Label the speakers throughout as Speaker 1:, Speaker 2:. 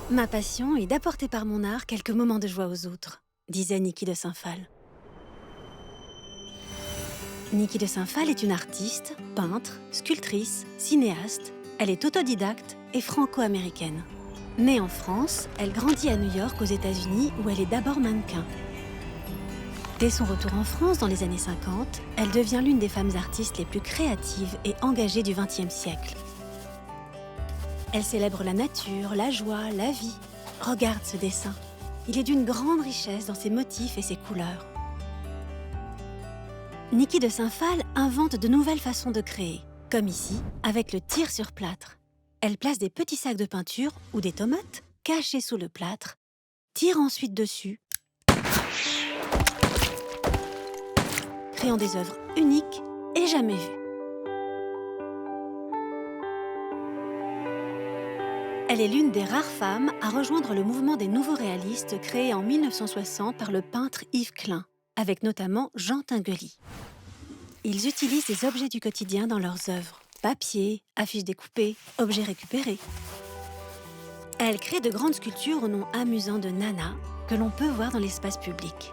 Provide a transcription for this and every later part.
Speaker 1: Ma passion est d'apporter par mon art quelques moments de joie aux autres, disait Niki de Saint-Phalle. Niki de Saint-Phalle est une artiste, peintre, sculptrice, cinéaste. Elle est autodidacte et franco-américaine. Née en France, elle grandit à New York aux États-Unis où elle est d'abord mannequin. Dès son retour en France dans les années 50, elle devient l'une des femmes artistes les plus créatives et engagées du XXe siècle. Elle célèbre la nature, la joie, la vie. Regarde ce dessin. Il est d'une grande richesse dans ses motifs et ses couleurs. Niki de Saint-Phalle invente de nouvelles façons de créer, comme ici, avec le tir sur plâtre. Elle place des petits sacs de peinture ou des tomates cachés sous le plâtre, tire ensuite dessus, créant des œuvres uniques et jamais vues. Elle est l'une des rares femmes à rejoindre le mouvement des nouveaux réalistes créé en 1960 par le peintre Yves Klein, avec notamment Jean Tinguely. Ils utilisent des objets du quotidien dans leurs œuvres, papier, affiches découpées, objets récupérés. Elle crée de grandes sculptures au nom amusant de Nana, que l'on peut voir dans l'espace public.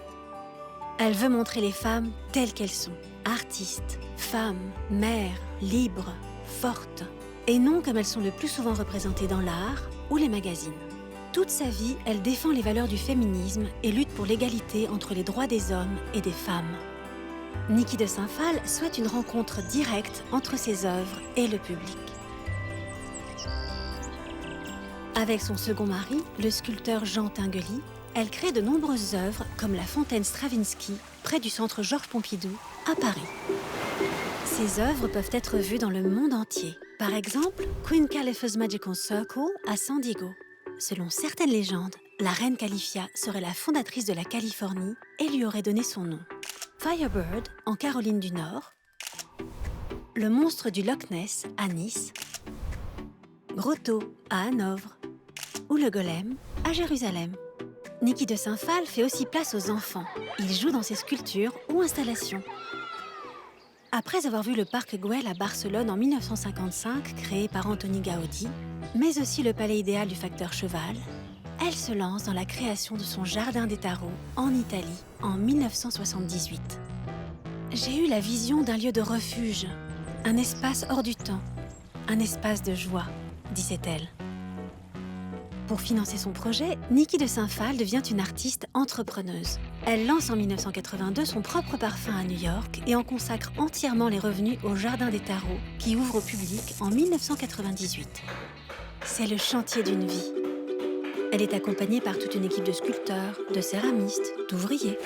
Speaker 1: Elle veut montrer les femmes telles qu'elles sont, artistes, femmes, mères, libres, fortes, et non comme elles sont le plus souvent représentées dans l'art ou les magazines. Toute sa vie, elle défend les valeurs du féminisme et lutte pour l'égalité entre les droits des hommes et des femmes. Niki de Saint-Phalle souhaite une rencontre directe entre ses œuvres et le public. Avec son second mari, le sculpteur Jean Tinguely, elle crée de nombreuses œuvres comme la fontaine Stravinsky, près du centre Georges Pompidou, à Paris. Ces œuvres peuvent être vues dans le monde entier. Par exemple, Queen Calipha's Magical Circle à San Diego. Selon certaines légendes, la reine Califia serait la fondatrice de la Californie et lui aurait donné son nom. Firebird en Caroline du Nord, le monstre du Loch Ness à Nice, Grotto à Hanovre ou le golem à Jérusalem. Niki de Saint-Phalle fait aussi place aux enfants. Ils jouent dans ses sculptures ou installations. Après avoir vu le parc Güell à Barcelone en 1955, créé par Antoni Gaudí, mais aussi le palais idéal du facteur Cheval, elle se lance dans la création de son jardin des tarots en Italie en 1978. J'ai eu la vision d'un lieu de refuge, un espace hors du temps, un espace de joie, disait-elle. Pour financer son projet, Niki de Saint-Phalle devient une artiste entrepreneuse. Elle lance en 1982 son propre parfum à New York et en consacre entièrement les revenus au Jardin des Tarots, qui ouvre au public en 1998. C'est le chantier d'une vie. Elle est accompagnée par toute une équipe de sculpteurs, de céramistes, d'ouvriers.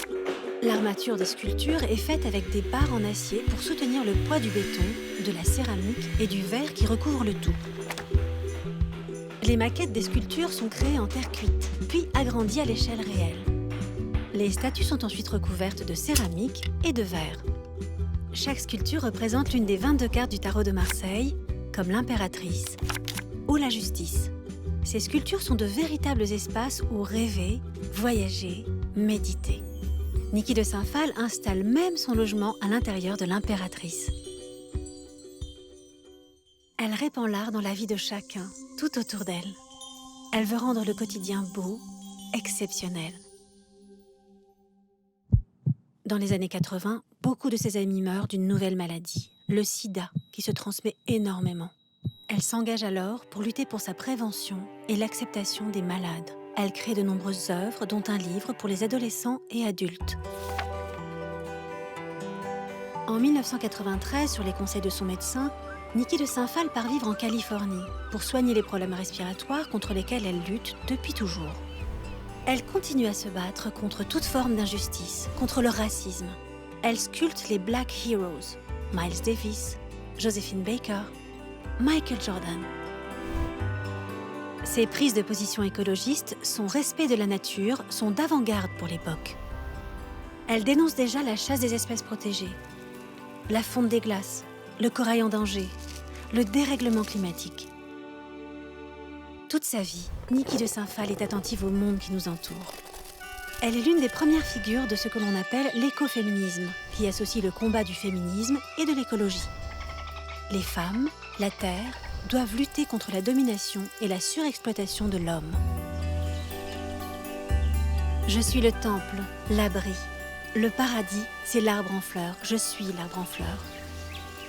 Speaker 1: L'armature des sculptures est faite avec des barres en acier pour soutenir le poids du béton, de la céramique et du verre qui recouvre le tout. Les maquettes des sculptures sont créées en terre cuite, puis agrandies à l'échelle réelle. Les statues sont ensuite recouvertes de céramique et de verre. Chaque sculpture représente l'une des 22 cartes du tarot de Marseille, comme l'impératrice ou la justice. Ces sculptures sont de véritables espaces où rêver, voyager, méditer. Niki de Saint-Phalle installe même son logement à l'intérieur de l'impératrice. Elle répand l'art dans la vie de chacun, tout autour d'elle. Elle veut rendre le quotidien beau, exceptionnel. Dans les années 80, beaucoup de ses amis meurent d'une nouvelle maladie, le sida, qui se transmet énormément. Elle s'engage alors pour lutter pour sa prévention et l'acceptation des malades. Elle crée de nombreuses œuvres, dont un livre pour les adolescents et adultes. En 1993, sur les conseils de son médecin, Niki de Saint-Phalle part vivre en Californie pour soigner les problèmes respiratoires contre lesquels elle lutte depuis toujours. Elle continue à se battre contre toute forme d'injustice, contre le racisme. Elle sculpte les Black Heroes, Miles Davis, Josephine Baker, Michael Jordan. Ses prises de position écologistes, son respect de la nature sont d'avant-garde pour l'époque. Elle dénonce déjà la chasse des espèces protégées, la fonte des glaces, le corail en danger, le dérèglement climatique. Toute sa vie, Niki de Saint-Phalle est attentive au monde qui nous entoure. Elle est l'une des premières figures de ce que l'on appelle l'écoféminisme, qui associe le combat du féminisme et de l'écologie. Les femmes, la terre, doivent lutter contre la domination et la surexploitation de l'homme. Je suis le temple, l'abri. Le paradis, c'est l'arbre en fleurs. Je suis l'arbre en fleurs.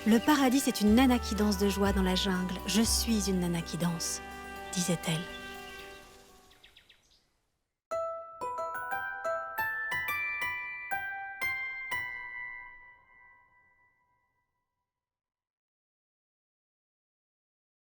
Speaker 1: Le paradis, c'est une nana qui danse de joie dans la jungle. Je suis une nana qui danse, disait-elle.